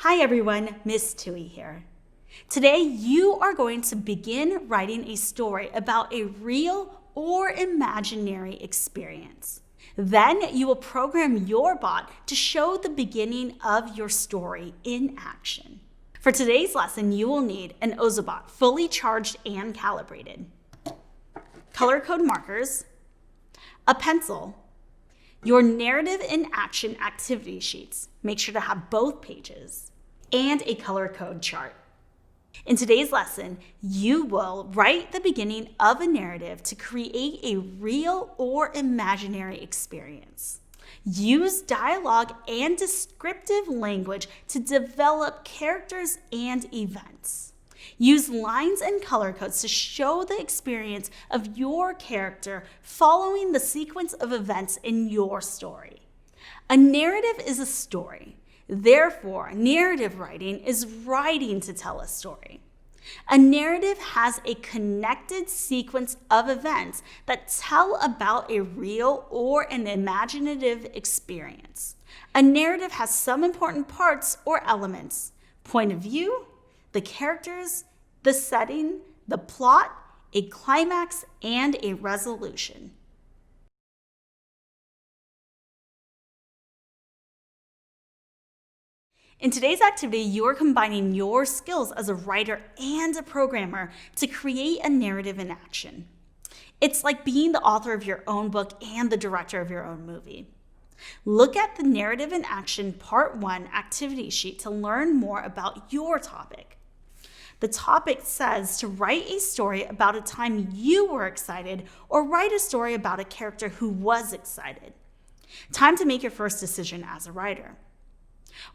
Hi everyone, Miss Tui here. Today you are going to begin writing a story about a real or imaginary experience. Then you will program your bot to show the beginning of your story in action. For today's lesson, you will need an Ozobot fully charged and calibrated, color code markers, a pencil, your narrative in action activity sheets, make sure to have both pages, and a color code chart. In today's lesson, you will write the beginning of a narrative to create a real or imaginary experience. Use dialogue and descriptive language to develop characters and events. Use lines and color codes to show the experience of your character following the sequence of events in your story. A narrative is a story. Therefore, narrative writing is writing to tell a story. A narrative has a connected sequence of events that tell about a real or an imaginative experience. A narrative has some important parts or elements: point of view, the characters, the setting, the plot, a climax, and a resolution. In today's activity, you are combining your skills as a writer and a programmer to create a narrative in action. It's like being the author of your own book and the director of your own movie. Look at the Narrative in Action Part 1 activity sheet to learn more about your topic. The topic says to write a story about a time you were excited or write a story about a character who was excited. Time to make your first decision as a writer.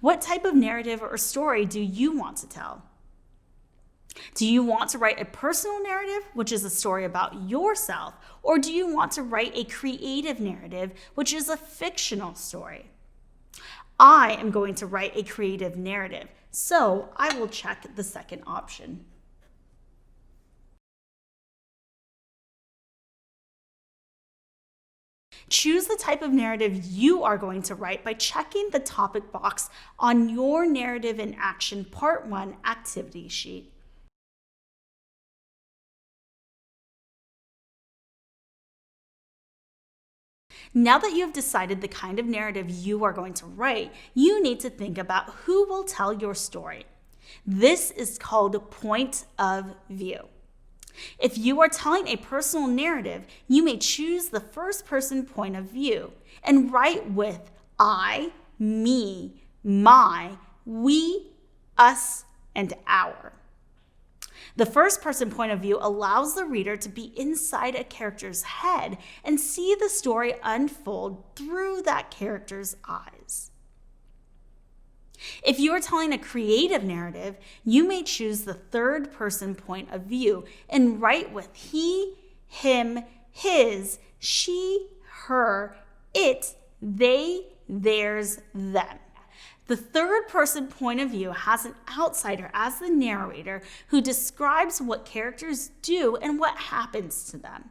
What type of narrative or story do you want to tell? Do you want to write a personal narrative, which is a story about yourself, or do you want to write a creative narrative, which is a fictional story? I am going to write a creative narrative, so I will check the second option. Choose the type of narrative you are going to write by checking the topic box on your Narrative in Action Part 1 activity sheet. Now that you have decided the kind of narrative you are going to write, you need to think about who will tell your story. This is called point of view. If you are telling a personal narrative, you may choose the first-person point of view and write with I, me, my, we, us, and our. The first-person point of view allows the reader to be inside a character's head and see the story unfold through that character's eyes. If you are telling a creative narrative, you may choose the third-person point of view and write with he, him, his, she, her, it, they, theirs, them. The third-person point of view has an outsider as the narrator who describes what characters do and what happens to them.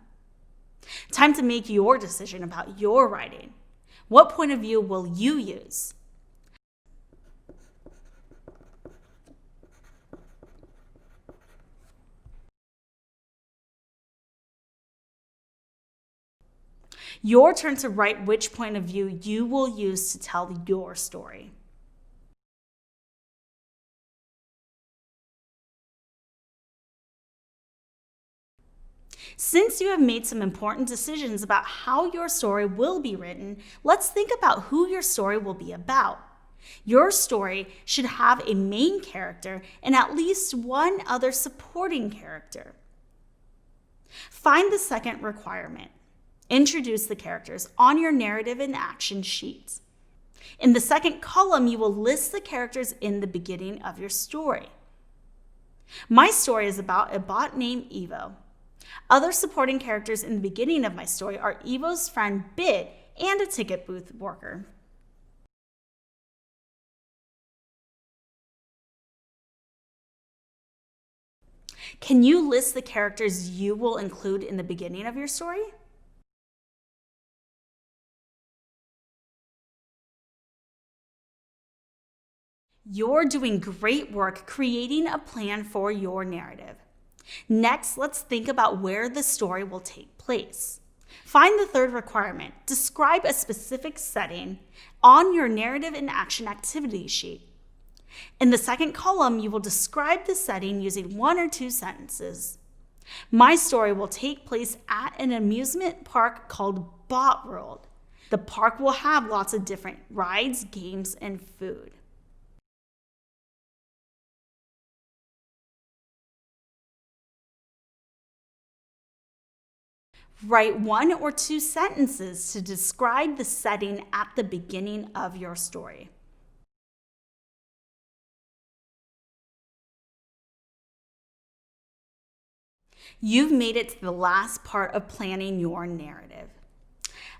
Time to make your decision about your writing. What point of view will you use? Your turn to write which point of view you will use to tell your story. Since you have made some important decisions about how your story will be written, let's think about who your story will be about. Your story should have a main character and at least one other supporting character. Find the second requirement. Introduce the characters on your Narrative in Action sheet. In the second column, you will list the characters in the beginning of your story. My story is about a bot named Evo. Other supporting characters in the beginning of my story are Evo's friend Bit and a ticket booth worker. Can you list the characters you will include in the beginning of your story? You're doing great work creating a plan for your narrative. Next, let's think about where the story will take place. Find the third requirement. Describe a specific setting on your narrative and action activity sheet. In the second column, you will describe the setting using 1 or 2 sentences. My story will take place at an amusement park called Bot World. The park will have lots of different rides, games, and food. Write 1 or 2 sentences to describe the setting at the beginning of your story. You've made it to the last part of planning your narrative.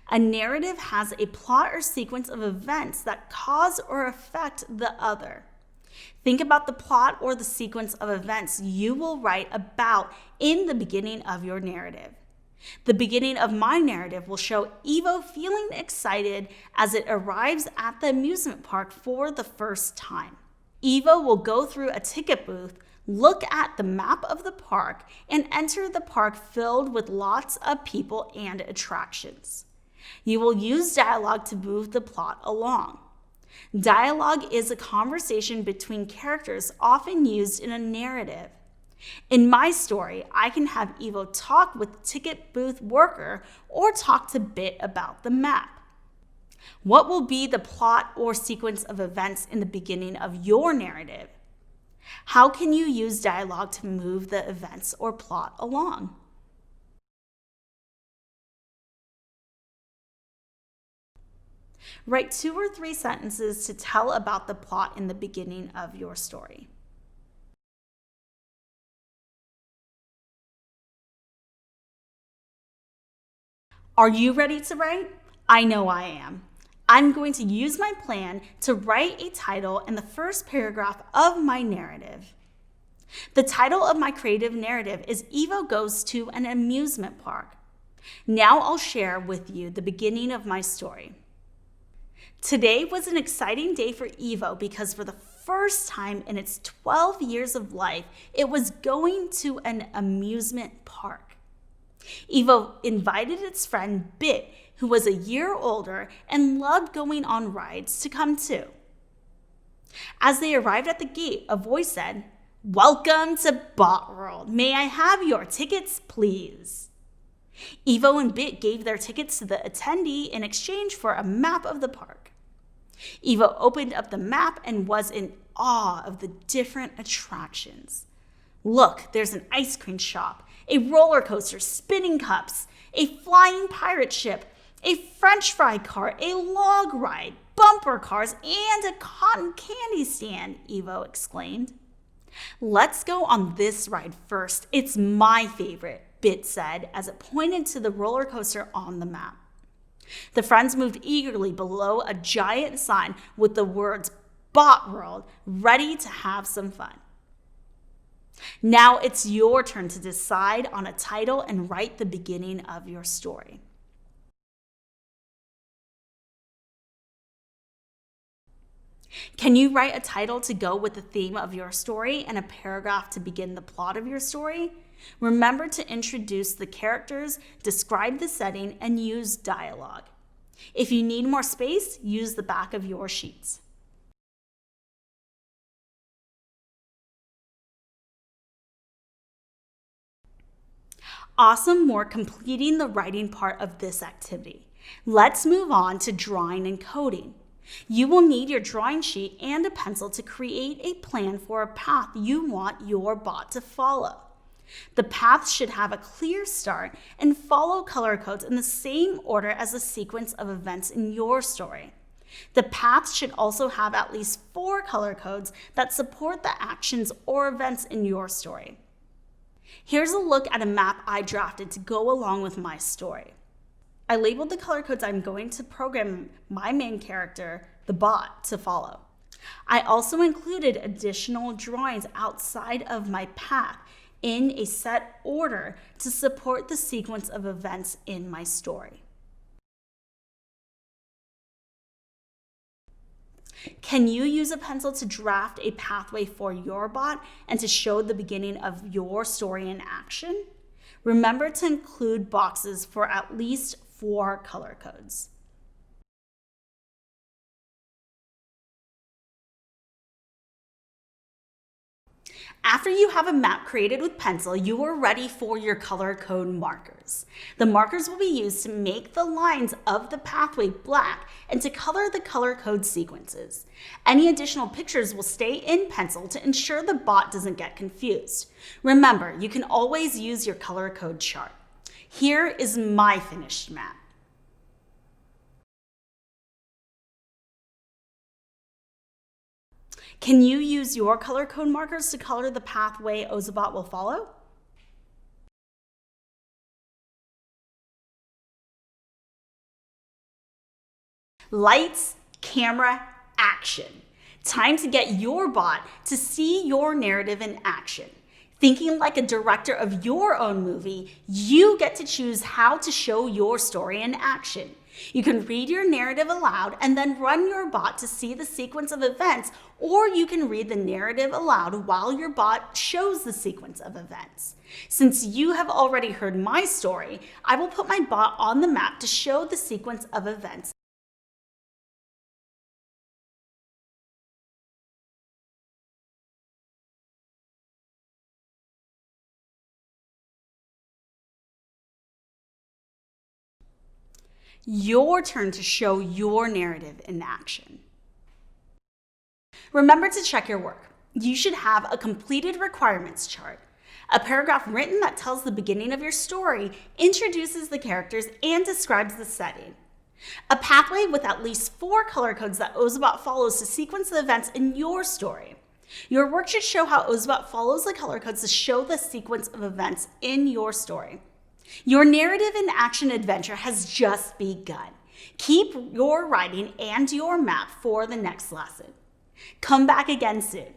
A narrative has a plot or sequence of events that cause or affect the other. Think about the plot or the sequence of events you will write about in the beginning of your narrative. The beginning of my narrative will show Evo feeling excited as it arrives at the amusement park for the first time. Evo will go through a ticket booth, look at the map of the park, and enter the park filled with lots of people and attractions. You will use dialogue to move the plot along. Dialogue is a conversation between characters often used in a narrative. In my story, I can have Evo talk with the ticket booth worker or talk to Bit about the map. What will be the plot or sequence of events in the beginning of your narrative? How can you use dialogue to move the events or plot along? Write 2 or 3 sentences to tell about the plot in the beginning of your story. Are you ready to write? I know I am. I'm going to use my plan to write a title in the first paragraph of my narrative. The title of my creative narrative is Evo Goes to an Amusement Park. Now I'll share with you the beginning of my story. Today was an exciting day for Evo because for the first time in its 12 years of life, it was going to an amusement park. Evo invited its friend Bit, who was a year older and loved going on rides, to come too. As they arrived at the gate, a voice said, "Welcome to Bot World. May I have your tickets, please?" Evo and Bit gave their tickets to the attendee in exchange for a map of the park. Evo opened up the map and was in awe of the different attractions. Look, there's an ice cream shop, a roller coaster, spinning cups, a flying pirate ship, a French fry cart, a log ride, bumper cars, and a cotton candy stand, Evo exclaimed. "Let's go on this ride first. It's my favorite," Bit said as it pointed to the roller coaster on the map. The friends moved eagerly below a giant sign with the words Bot World, ready to have some fun. Now it's your turn to decide on a title and write the beginning of your story. Can you write a title to go with the theme of your story and a paragraph to begin the plot of your story? Remember to introduce the characters, describe the setting, and use dialogue. If you need more space, use the back of your sheets. Awesome work completing the writing part of this activity. Let's move on to drawing and coding. You will need your drawing sheet and a pencil to create a plan for a path you want your bot to follow. The path should have a clear start and follow color codes in the same order as the sequence of events in your story. The path should also have at least 4 color codes that support the actions or events in your story. Here's a look at a map I drafted to go along with my story. I labeled the color codes I'm going to program my main character, the bot, to follow. I also included additional drawings outside of my path in a set order to support the sequence of events in my story. Can you use a pencil to draft a pathway for your bot and to show the beginning of your story in action? Remember to include boxes for at least 4 color codes. After you have a map created with pencil, you are ready for your color code markers. The markers will be used to make the lines of the pathway black and to color the color code sequences. Any additional pictures will stay in pencil to ensure the bot doesn't get confused. Remember, you can always use your color code chart. Here is my finished map. Can you use your color code markers to color the pathway Ozobot will follow? Lights, camera, action. Time to get your bot to see your narrative in action. Thinking like a director of your own movie, you get to choose how to show your story in action. You can read your narrative aloud and then run your bot to see the sequence of events, or you can read the narrative aloud while your bot shows the sequence of events. Since you have already heard my story, I will put my bot on the map to show the sequence of events. Your turn to show your narrative in action. Remember to check your work. You should have a completed requirements chart. A paragraph written that tells the beginning of your story, introduces the characters, and describes the setting. A pathway with at least 4 color codes that Ozobot follows to sequence the events in your story. Your work should show how Ozobot follows the color codes to show the sequence of events in your story. Your narrative and action adventure has just begun. Keep your writing and your map for the next lesson. Come back again soon.